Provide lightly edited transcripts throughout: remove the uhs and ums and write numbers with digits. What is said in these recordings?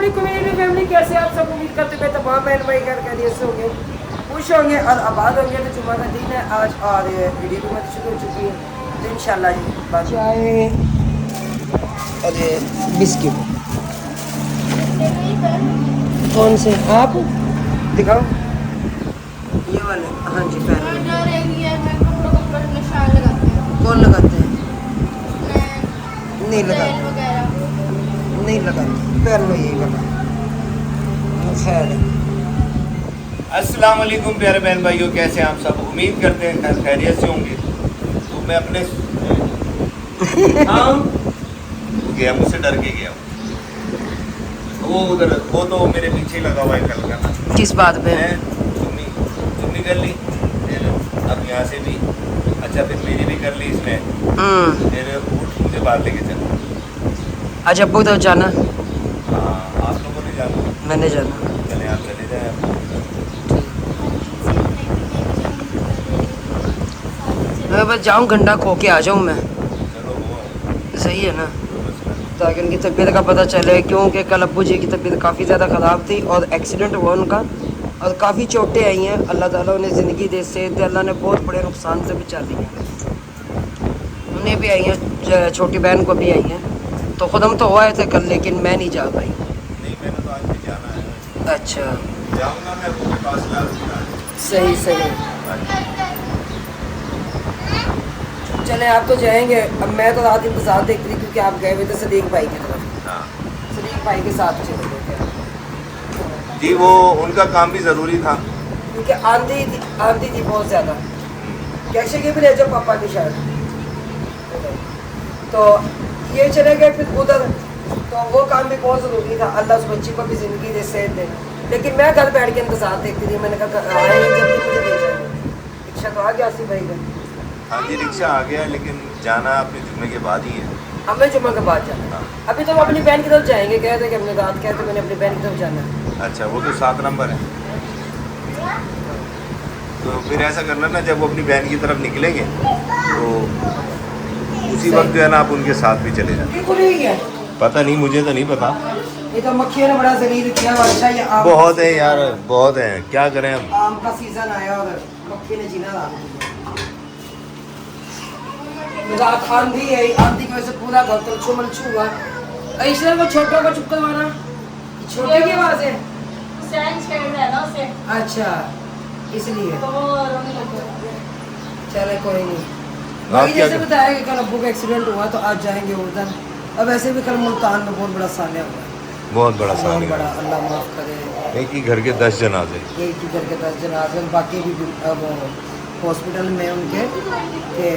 वालेकुम मेरी फैमिली, कैसे आप सब? उम्मीद करते हैं तमाम बहन भाई घर खैरियत से होंगे, खुश होंगे और आबाद होंगे। तो जुम्मा का दिन है आज और वीडियो भी मत शुरू हो चुकी है, तो इंशाल्लाह जी चाय और ये बिस्किट। कौन से आप दिखाओ? ये वाले? हाँ जी पहले। कौन लगाते हैं? नहीं लगाते, नहीं लगाते, पहन लो यही वाला। खैर अस्सलाम वालेकुम प्यारे बहन भाइयों, कैसे हैं आप सब? उम्मीद करते हैं खैरियत से होंगे। तो मैं अपने हाँ गया, मुझसे डर के गया वो उधर, वो तो मेरे पीछे लगा हुआ है कल का। किस बात पे? चुन्नी चुन्नी कर ली, फिर अब यहाँ से भी अच्छा, फिर मेरी भी कर ली इसने, फिर उठ मुझे बाहर लेके चला। आज अब्बू तो जाना? हाँ, आप लोगों ने जाना? मैंने जाना। चले आप चले जाए। मैं बस जाऊँ घंटा खो के आ जाऊँ मैं, चलो वो सही है ना? ताकि उनकी तबीयत का पता चले, क्योंकि कल अब्बू जी की तबीयत काफ़ी ज़्यादा ख़राब थी और एक्सीडेंट हुआ उनका और काफ़ी चोटें आई हैं। अल्लाह ताला उन्हें ज़िंदगी दे, सेहत दे। अल्लाह ने बहुत बड़े नुकसान से बचा दी है। उन्हें भी आई हैं, छोटी बहन को भी आई हैं। तो ख़ुद हम तो हुआ थे कल, लेकिन मैं नहीं जा पाई। नहीं, मैंने तो आज भी जाना है। अच्छा जाऊंगा मैं आपके पास लास्ट। सही सही। चले आप तो जाएंगे, अब मैं तो रात इंतज़ार देखती थी क्योंकि आप गए हुए थे सदीक भाई की तरफ। हाँ सदीक भाई के साथ चले गए थे जी, वो उनका काम भी ज़रूरी था। क्योंकि आंधी थी बहुत ज़्यादा। कैसे के भी ले जाओ पापा की शायद, तो ये चले गए फिर उधर। तो वो काम भी बहुत ज़रूरी था। अल्लाह उस बच्ची को भी ज़िंदगी दे, सेहत दे। लेकिन मैं घर बैठ के इंतज़ार देखती थी। मैंने कहा आएंगे जब भी मुझे ले जाएंगे। रिक्शा तो आ गया आसिफ भाई का? हाँ जी, रिक्शा आ गया, लेकिन जाना अपने जुम्मे के बाद ही है। हमें जुम्मा के बाद जाना। हाँ। अभी तो हम अपनी बहन की तरफ जाएंगे, कह थे कि हमने रात कह थे मैंने अपनी बहन की तरफ जाना है। अच्छा, वो तो 7 नंबर है। तो फिर ऐसा करना ना, जब वो अपनी बहन की तरफ निकलेंगे तो उसी वक्त जो है ना आप उनके साथ भी चले जाना। बिल्कुल ही है। पता नहीं, मुझे तो नहीं पता। ये तो मक्खियों ने बड़ा जलील किया। अच्छा ये आम बहुत है यार, बहुत है, क्या करें हम। आम का सीजन आया और मक्खी ने जीना डाल दिया। रात आंधी है, आंधी की वजह से पूरा घर तो छुमल छुआ। इसलिए वो छोटों को चुप करवाना, छोटे की आवाज है। अच्छा इसलिए चले कोई नहीं। बाकी जैसे बताया कि कल अब्बू का एक्सीडेंट हुआ तो आज जाएंगे उधर। अब वैसे भी कल मुल्तान में बहुत बड़ा सानिया हुआ, बहुत बड़ा बहुत सानिया, बड़ा। अल्लाह माफ करे। एक ही घर के 10 जनाजे। एक ही घर के 10 जनाजे, बाकी भी अब हॉस्पिटल में उनके के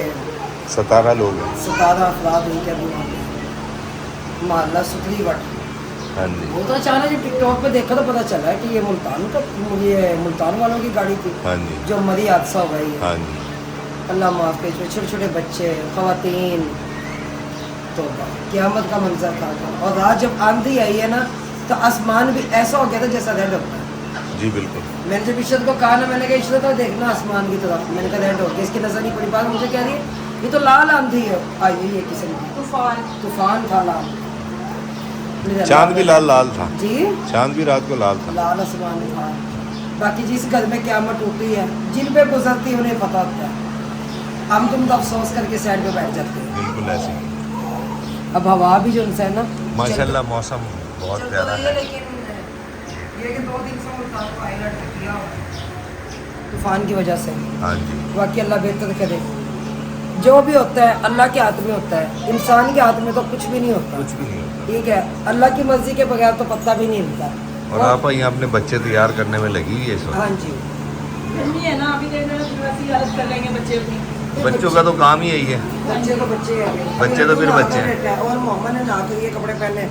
17 लोग हैं। 17 अफराद उनके अभी माला सुतली वट। हाँ जी, वो तो अचानक जब टिकटॉक पे देखा तो पता चला कि ये मुल्तान वालों की गाड़ी थी हाँ जी, जो मरी हादसा हो गई है। हाँ जी। अल्लाह माफ करे। छोटे छोटे बच्चे, ख़वातीन, तो क़यामत का मंजर था। और रात जब आंधी आई है ना तो आसमान भी ऐसा हो गया था जैसा रेड होता है। जी बिल्कुल। मैंने जब इशरत को कहा ना, मैंने कहा इशरत तो देखना आसमान की तरफ। मैंने कहा रेड हो गया, इसकी नज़र नहीं पड़ी। बात मुझे कह रही है ये तो लाल आंधी है, आई हुई है किस्म की, तूफान था लाल। चांद भी लाल लाल था जी, चांद भी रात को लाल था। लाल आसमान था। बाकी जिस घर में क़यामत होती है, जिन पे गुजरती है उन्हें पता होता है। हम तुम तो अफसोस करके साइड पे बैठ जाते हैं। बिल्कुल ऐसे ही। अब हवा भी जो उनसे है ना माशाल्लाह मौसम बहुत प्यारा है। लेकिन ये कि 2 दिन से मुल्तान को हाईलाइट किया हुआ है तूफान की वजह से। हाँ जी, बाकी अल्लाह बेहतर करे। जो भी होता है अल्लाह के हाथ में होता है, इंसान के हाथ में तो कुछ भी नहीं होता। कुछ भी नहीं होता। ठीक है, अल्लाह की मर्जी के बगैर तो पत्ता भी नहीं हिलता। और आप यहाँ अपने बच्चे तैयार करने में लगी हुई है इस वक्त। हाँ जी, है ना, अभी देख रहे वैसी हालत कर लेंगे बच्चे अपनी। बच्चों का तो काम ही यही है। बच्चे तो बच्चे हैं। बच्चे तो फिर बच्चे हैं। और मोहम्मद ने ना के ये कपड़े पहने,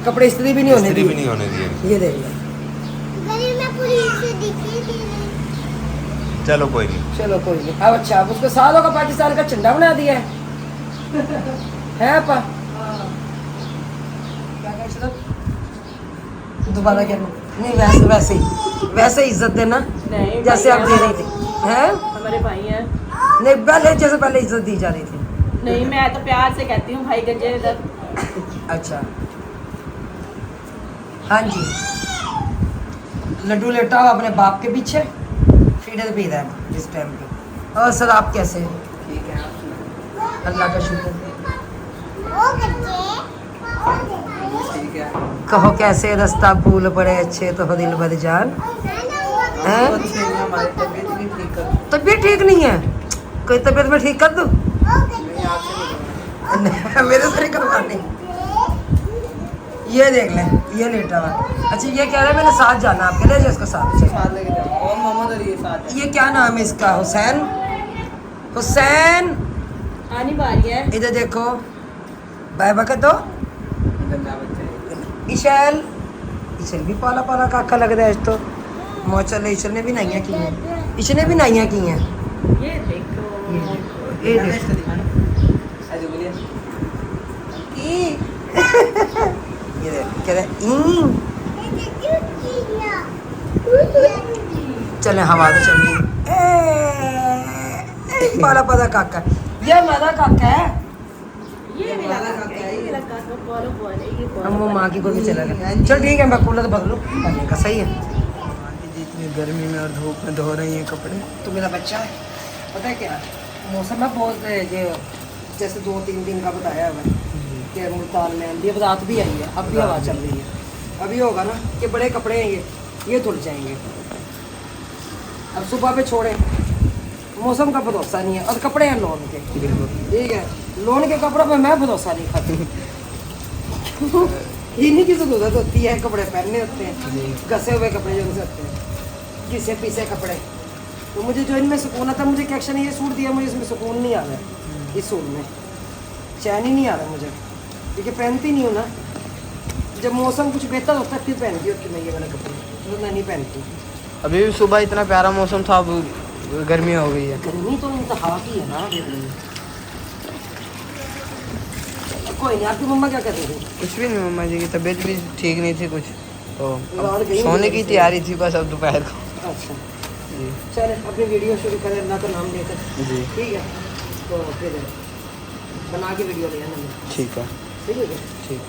कपड़े इस्त्री भी नहीं होने इस्त्री दिए। भी नहीं होने दिए। ये देख लो। चलो कोई नहीं। चलो कोई नहीं। अब अच्छा, अब उसको सालों का पाकिस्तान का झंडा बना दिया है। है अपा क्या कह रहे? दोबारा क्या? नहीं वैसे इज्जत देना नहीं, जैसे आप दे रही थी। हैं हमारे भाई हैं। नहीं, पहले इज्जत दी जा रही थी। नहीं, मैं तो प्यार से कहती हूँ भाई गंजे इधर। अच्छा हाँ जी, लड्डू लेटा हुआ अपने बाप के पीछे, फीडर पी रहा है इस टाइम पे। और सर आप कैसे हैं? ठीक है, आप सुनाओ। अल्लाह का शुक्र। ठीक है। कहो कैसे रास्ता भूल पड़े अच्छे तो हो दिल भर जान। हैं? बहुत अच्छे हैं, हमारी तबीयत नहीं ठीक कर। तबीयत ठीक नहीं है, कोई तबीयत में ठीक कर दूँ? नहीं, आपसे नहीं। मेरे से नहीं करवानी। ये देख ले, ये लेटा हुआ। अच्छा ये कह रहा है मैंने साथ जाना, आपके ले जाओ इसको साथ से। साथ लेके जाओ। और मोहम्मद अली के साथ है। ये क्या नाम है इसका? हुसैन। हुसैन आनी बारी है। इधर देखो, बाय बाय कर दो। गंदा बच्चा है। इशल, इशल भी पाला पाला काका लग रहा है आज तो। माशाल्लाह इशल ने भी नाइयाँ की हैं, इशल ने भी नाइयाँ की हैं। ये देखो। ये देखो, आज बोलिए। ये देखो कह रहा चले हवा तो चल रही पाला पाला काका। ये हमारा काका है। ये मेरा काका है, ये मेरा काका बोलो बोले ये हम वो बोलो। माँ की गोद में चला गया। चल ठीक है, मैं कूलर बदलूँ पानी का, सही है। जितनी गर्मी में और धूप में धो रही हैं कपड़े। तो मेरा बच्चा है, पता है क्या मौसम है बहुत ये जैसे 2-3 दिन का बताया हुआ है कि मुल्तान में अभी अब रात भी आई है, अब भी हवा चल रही है। अभी होगा ना कि बड़े कपड़े हैं ये धुल जाएंगे। अब सुबह पे छोड़े, मौसम का भरोसा नहीं है और कपड़े हैं लोन के। ठीक है, लोन के कपड़ों पे मैं भरोसा नहीं खाती। इन्हीं की जरूरत होती है, कपड़े पहनने होते हैं, घसे हुए कपड़े जो घसे होते हैं, घिसे पीसे कपड़े। तो मुझे जो इनमें सुकून आता है, मुझे क्या एक्शन ये सूट दिया, मुझे इसमें सुकून नहीं आ रहा है। इस सूट में चैन ही नहीं आ रहा मुझे, क्योंकि पहनती नहीं हूँ ना। जब मौसम कुछ बेहतर होता है फिर पहनती हूँ कि मैं ये वाले कपड़े, तो मैं नहीं पहनती। अभी भी सुबह इतना प्यारा मौसम था, अब गर्मी हो गई है। गर्मी तो इंतहा की है ना गर्मी। कोई नहीं, आपकी मम्मा क्या कर रही थी? कुछ भी नहीं, मम्मा जी की तबीयत भी ठीक नहीं थी कुछ, तो और गई सोने नहीं की थी? तैयारी थी बस अब दोपहर को। अच्छा जी चले अपनी वीडियो शुरू करें अल्लाह का नाम लेकर। जी ठीक है, तो फिर बना के वीडियो ले आना। ठीक है। ठीक है, ठीक।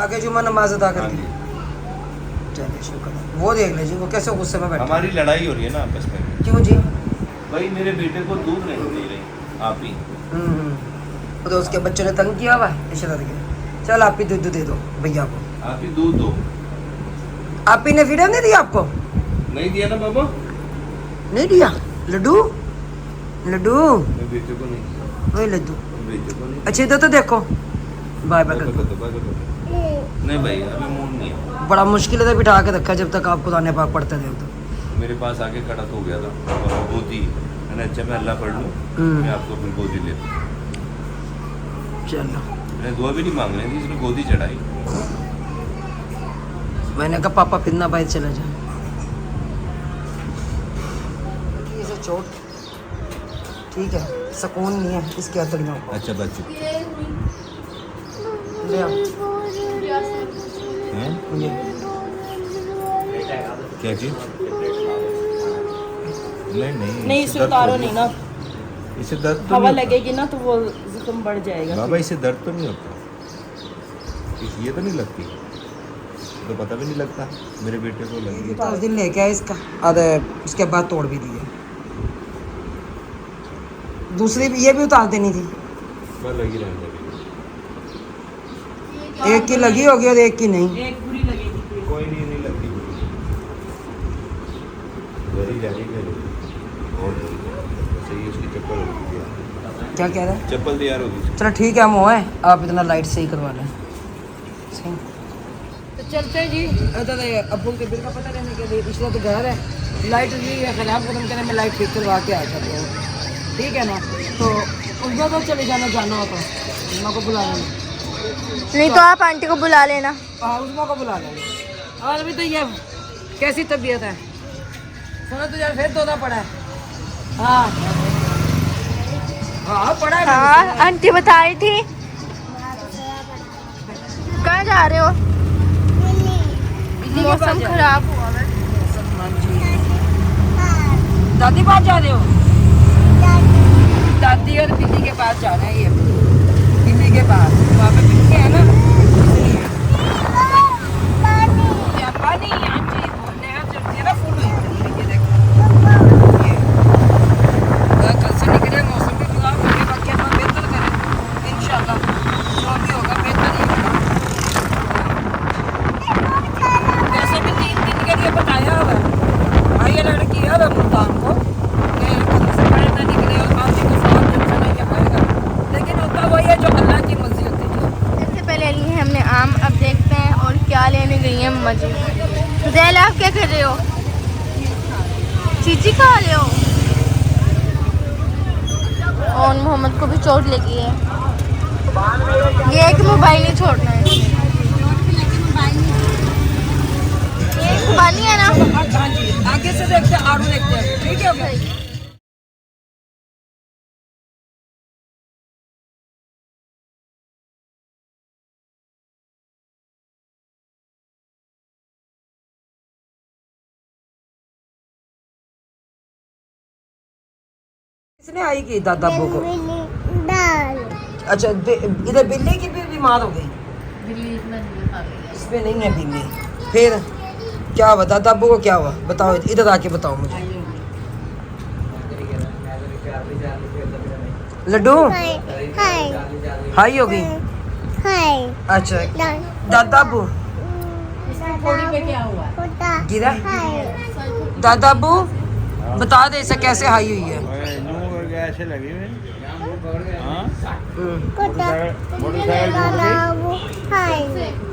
आगे जुम्मा नमाज अदा कर हाँ ली। जी। चलिए शुक्र है। वो देख लीजिए वो कैसे गुस्से में बैठा। हमारी लड़ाई हो रही है ना आपस में। क्यों जी? भाई मेरे बेटे को दूध नहीं दे रही आप ही। तो उसके बच्चों ने तंग किया हुआ है इशारा करके। चल आप ही दूध दे दो भैया को। आप ही दूध दो। आप ही ने फ्रीडम नहीं दिया आपको? नहीं दिया ना बाबा। नहीं दिया लड्डू, लड्डू मैं बेटे को नहीं। वही लड्डू। मैं बेटे को नहीं। अच्छे इधर तो देखो, बाय बाय कर दो। नहीं भाई अभी मूड नहीं है। बड़ा मुश्किल है बिठा के रखा जब तक आप कुरान पाक पढ़ते थे तो। मेरे पास आके खड़ा तो हो गया था और गोदी मैंने अच्छा मैं अल्लाह पढ़ लूँ मैं आपको अपनी गोदी ले लूँ। चलो मैंने दुआ भी नहीं मांग रही थी, इसने गोदी चढ़ाई। मैंने कहा पापा फिर ना बाहर चला जा। इसे चोट ठीक है, सुकून नहीं है इसके हथड़ियों को। अच्छा बच्चों ले आओ हैं ये। क्या चीज? नहीं नहीं इससे इसे दर्द उतारो थोड़ी- नहीं ना, इसे दर्द तो हवा नहीं होता। लगेगी ना तो वो जुकाम बढ़ जाएगा। बाबा इसे दर्द तो नहीं होता, ये तो नहीं लगती, तो पता भी नहीं लगता मेरे बेटे को लगी। तो उस दिन लेके आए इसका अरे उसके बाद तोड़ भी दिए। दूसरी भी ये भी उतार देनी थी। बस लगी रहने दे। एक की लगी होगी और एक की नहीं। एक बुरी लगेगी। कोई नहीं लगती वही जारी कर और सही उसकी चप्पल होगी तैयार। क्या कह रहा है? चप्पल तैयार होगी। चलो ठीक है, हम हो है आप इतना लाइट सही करवा लें। सही तो चलते हैं जी। अब्बू के बिल का पता करने के लिए पिछला तो घर है, लाइट नहीं है, खराब खत्म करने में लाइट ठीक करवा के आ जाते हैं। ठीक है ना, तो उस तो चले जाना हो तो उस्मा को बुला लेना। नहीं तो आप आंटी को बुला लेना। हाँ उस्मा को बुला लेना। और अभी तो ये कैसी तबीयत है? सुनो तो यार फिर तोता पड़ा है। हाँ हाँ पड़ा है। हाँ आंटी बता रही थी। कहाँ जा रहे हो? मौसम खराब हुआ है। दादी पास जा रहे हो? दादी और बिल्ली के पास जाना है। ये बिल्ली के पास वहाँ पे बिल्ली है ना, इसलिए। गई है अम्मा जी। जैल आप क्या कर रहे हो? चीची खा रहे हो? और मोहम्मद को भी चोट लगी है। ये एक मोबाइल नहीं छोड़ना है। ये खुबानी है ना? हाँ जी, आगे से देखते हैं, आड़ू देखते हैं, ठीक है भाई। किसने आई की दादा अब्बू को? अच्छा इधर बिल्ली की भी बीमार हो गई। इसमें नहीं है बिल्ली। फिर क्या हुआ दादा अब्बू को? क्या हुआ बताओ, इधर आके बताओ मुझे। लड्डू हाई हो गई। अच्छा दादा अब्बू थोड़ी पे क्या हुआ? गिरा। दादा अब्बू बता दे इसे कैसे हाई हुई है। ऐसे लगी हुई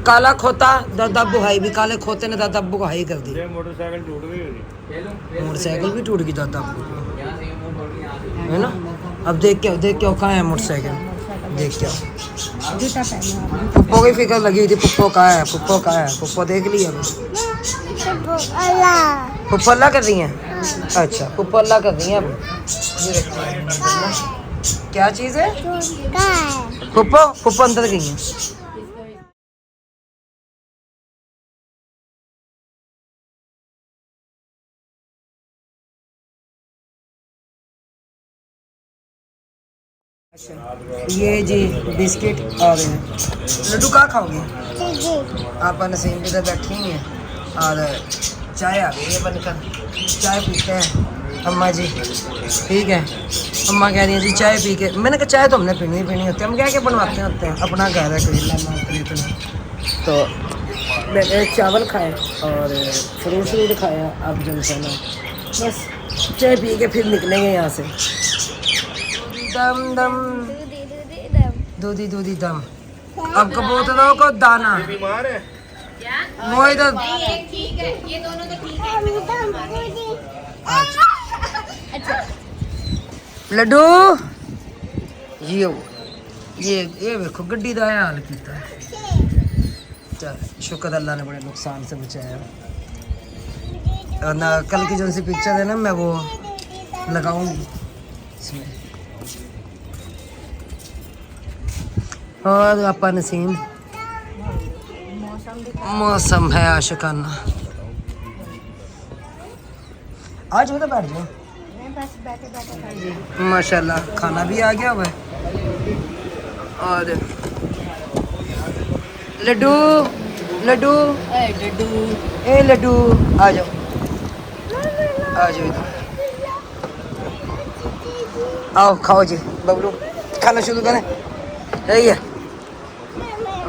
काला खोता दादा अब्बू हाई भी, काले खोते ने दादा अब्बू को हाई कर दी। मोटरसाइकिल टूट गई होगी। मोटरसाइकिल भी टूट गई दादा अब्बू की, है ना। अब देख के कहाँ है मोटरसाइकिल, देख के पुप्पो की फिक्र लगी थी। पुप्पो कहाँ है, पुप्पो कहाँ है? पुप्पो देख लिया पुप्पो अल्लाह कर रही हैं। अच्छा पुप्पो अल्लाह कर रही हैं। अब ये रखिए। क्या चीज़ है? पुप्पो पुप्पो अंदर गई हैं। ये जी बिस्किट और लड्डू कहाँ खाओगे? आप नसीम इधर बैठी हुई हैं और चाय आ गई है बनकर। चाय पीते हैं अम्मा जी, ठीक है। अम्मा कह रही है जी चाय पी के। मैंने कहा चाय तो हमने पीनी होती है, हम क्या बनवाते होते हैं, अपना घर है करेला माफ तो मैंने चावल खाए और फ्रूट खाया। अब जलसाना बस चाय पी के फिर निकलेंगे यहाँ से। दम दम दूधी दम। अब कबूतरों को दाना बीमार है वो इधर। लड्डू ये देखो गड्डी का हाल किया। चल शुक्र अल्लाह ने बड़े नुकसान से बचाया। और ना कल की जो सी पिक्चर है ना मैं वो लगाऊंगी इसमें। और आपा नसीम मौसम है आशिकाना। आज मतलब बैठ जाओ माशाल्लाह। खाना भी आ गया हुआ है। और लड्डू लड्डू ए लड्डू आ जाओ इधर आओ खाओ जी। बबलू खाना शुरू करें। यही है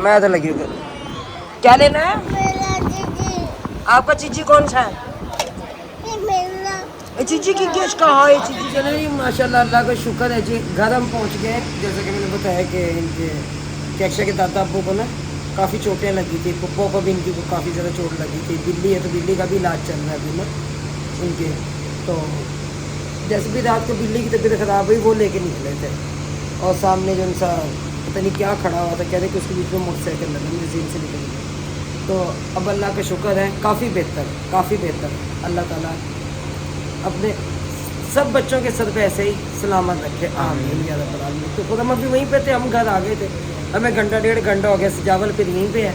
मैं तो लगी हूँ। क्या लेना है आपका? चीची कौन सा है? चीची की गेश कहाँ है? चीची चले जी माशाल्लाह अल्लाह का शुक्र है जी। घर हम पहुँच गए। जैसे कि मैंने बताया कि इनके अक्षय के दादा अब्बू को ना काफ़ी चोटें लगी थी। पुप्पो को भी इनकी को काफ़ी ज़्यादा चोट लगी थी। बिल्ली है तो बिल्ली का भी इलाज चल रहा है अभी ना उनके। तो जैसे भी रात को बिल्ली की तबीयत ख़राब हुई वो लेके निकले थे और सामने जो उनसा पता नहीं क्या खड़ा हुआ था, कह रहे कि उसके बीच में मोटरसाइकिल लगा, मशीन से निकल गई। तो अब अल्लाह का शुक्र है काफ़ी बेहतर। अल्लाह ताला अपने सब बच्चों के सर पे ऐसे ही सलामत रखे आमीन या रब्बल आलमीन। तो खुद हम अभी वहीं पे थे, हम घर आ गए थे। हमें घंटा डेढ़ घंटा हो गया। सजावल फिर यहीं पे है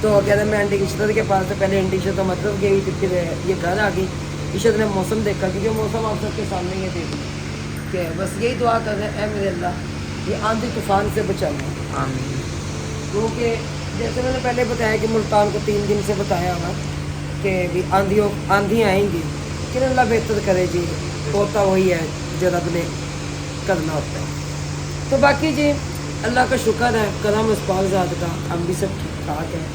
तो कह रहे मैं आंटी इशरत के पास से पहले आंटी इशरत तो मतलब गई थी, फिर ये घर आ गई। इशरत ने मौसम देखा क्योंकि मौसम आप सबके सामने ये देख कि बस यही दुआ कर रहे हैं मेरे अल्लाह ये आंधी तूफान से बचाना आमीन। क्योंकि जैसे मैंने पहले बताया कि मुल्तान को 3 दिन से बताया हुआ कि भी आंधी आएंगी कि अल्लाह बेहतर करे जी। होता वही है जो रब ने करना होता है। तो बाकी जी अल्लाह का शुक्र है करम इस्पालजात का, हम भी सब ठीक ठाक हैं।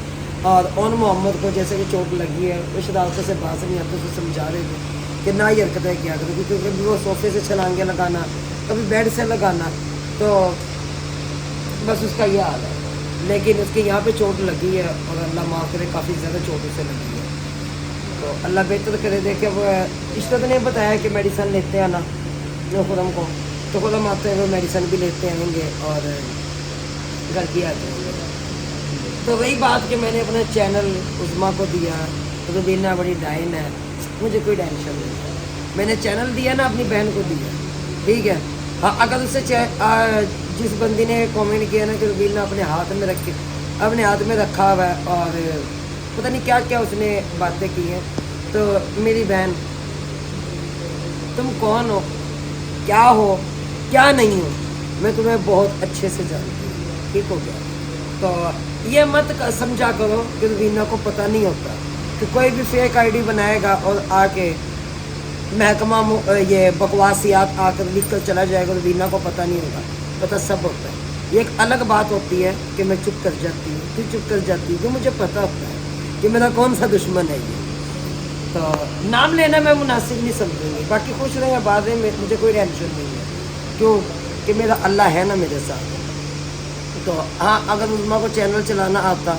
और ओन मोहम्मद को जैसे कि चोट लगी है वो शरारतों से बात नहीं आते, उसे समझा रहे थे कि ना ये हरकतें किया करो क्योंकि कभी वो सोफे से छलांगे लगाना, कभी बेड से लगाना, तो बस उसका ये हाल है। लेकिन उसके यहाँ पे चोट लगी है और अल्लाह माफ़ करे काफ़ी ज़्यादा चोट उसे लगी है। तो अल्लाह बेहतर करे। देखे वो इसलिए तो नहीं बताया कि मेडिसिन लेते आना जो खुदम को, तो खुदम आते हैं वो मेडिसिन भी लेते आएंगे और घर की आते हैं। तो वही बात कि मैंने अपना चैनल उस्मा को दिया तो रुबीना बड़ी डाइन है, मुझे कोई टेंशन नहीं। मैंने चैनल दिया ना अपनी बहन को दिया, ठीक है। हाँ, अगर उससे जिस बंदी ने कमेंट किया ना कि रुबीना अपने हाथ में रखा हुआ है और पता नहीं क्या क्या उसने बातें की हैं, तो मेरी बहन तुम कौन हो, क्या हो, क्या नहीं हो, मैं तुम्हें बहुत अच्छे से जानती हूँ, ठीक हो गया। तो ये मत समझा करो कि रुबीना को पता नहीं होता कि कोई भी फेक आईडी बनाएगा और आके महकमा ये बकवासियात आकर लिख कर चला जाएगा, रुबीना को पता नहीं होगा, पता सब होता है। ये एक अलग बात होती है कि मैं चुप कर जाती हूँ, क्यों चुप कर जाती हूँ, क्योंकि मुझे पता होता है कि मेरा कौन सा दुश्मन है ये। तो नाम लेना मैं मुनासिब नहीं समझूंगी, बाकी खुश रहेंगे बाद में, मुझे कोई टेंशन नहीं है, क्यों कि मेरा अल्लाह है ना मेरे साथ। तो हाँ, अगर उस्मा को चैनल चलाना आता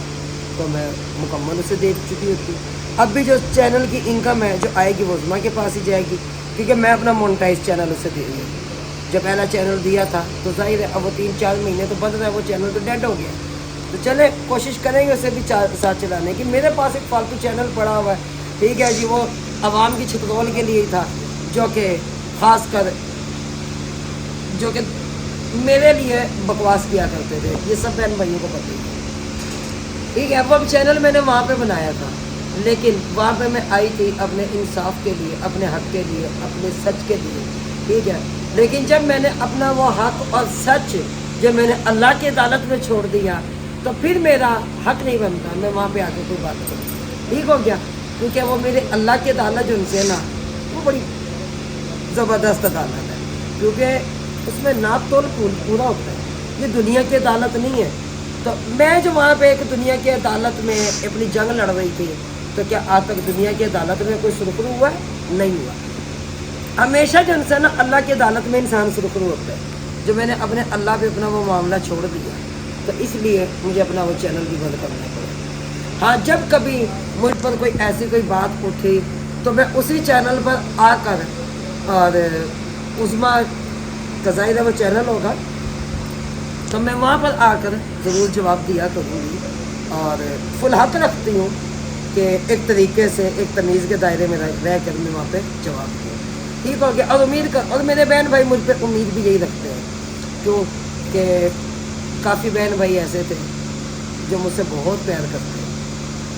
तो मैं मुकम्मल उसे दे चुकी होती। अब भी जो चैनल की इनकम है जो आएगी वो उस्मा के पास ही जाएगी, क्योंकि मैं अपना मोनेटाइज चैनल उसे दे रही हूँ। जब पहला चैनल दिया था तो जाहिर है अब वो 3-4 महीने तो बंद रहा, वो चैनल तो डेड हो गया। तो चले कोशिश करेंगे उसे भी साथ चलाने की। मेरे पास एक फालतू चैनल पड़ा हुआ है, ठीक है जी, वो आवाम की छितरौल के लिए था, जो कि ख़ास कर जो कि मेरे लिए बकवास किया करते थे, ये सब बहन भाइयों को पता है, ठीक है। वो चैनल मैंने वहाँ पे बनाया था, लेकिन वहाँ पे मैं आई थी अपने इंसाफ के लिए, अपने हक के लिए, अपने सच के लिए, ठीक है। लेकिन जब मैंने अपना वो हक और सच जब मैंने अल्लाह की अदालत में छोड़ दिया तो फिर मेरा हक नहीं बनता मैं वहाँ पे आके कोई बात करूँ, ठीक हो गया। क्योंकि वो मेरे अल्लाह की अदालत जो उनसे ना वो बड़ी ज़बरदस्त अदालत है, क्योंकि उसमें नाप तोल पूरा होता है, ये दुनिया की अदालत नहीं है। तो मैं जो वहाँ पे एक दुनिया की अदालत में अपनी जंग लड़ रही थी, तो क्या आज तक दुनिया की अदालत में कोई सुरखरू हुआ है? नहीं हुआ। हमेशा जो इंसान ना अल्लाह की अदालत में इंसान सुरखरू होता है। जो मैंने अपने अल्लाह पे अपना वो मामला छोड़ दिया, तो इसलिए मुझे अपना वो चैनल भी बंद करना पड़ा। हाँ, जब कभी मुझ पर कोई ऐसी कोई बात उठी तो मैं उसी चैनल पर आकर और उस्मा का ज़ाहिर है वो चैनल होगा, तो मैं वहाँ पर आकर ज़रूर जवाब दिया करूँगी। और फुल हक रखती हूँ कि एक तरीके से एक तमीज़ के दायरे में रह कर मैं वहाँ पे जवाब दूँ, ठीक हो गया। और उम्मीद कर, और मेरे बहन भाई मुझ पर उम्मीद भी यही रखते हैं, क्योंकि काफ़ी बहन भाई ऐसे थे जो मुझसे बहुत प्यार करते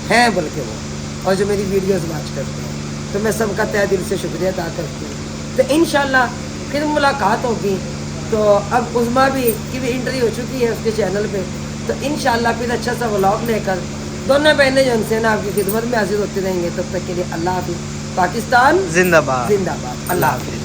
हैं बल्कि वो, और जो मेरी वीडियोस वॉच करते हैं, तो मैं सबका तहे दिल से शुक्रिया अदा करती हूँ। तो इंशाल्लाह फिर मुलाकात होगी। तो अब उस्मा भी की भी एंट्री हो चुकी है उसके चैनल पे, तो इंशाल्लाह फिर अच्छा सा व्लॉग लेकर दोनों बहनें जो उनसे ना आपकी खिदमत में हाजिर होते रहेंगे। तब तक के लिए अल्लाह हाफिज़। पाकिस्तान जिंदाबाद। जिंदाबाद। अल्लाह हाफिज़।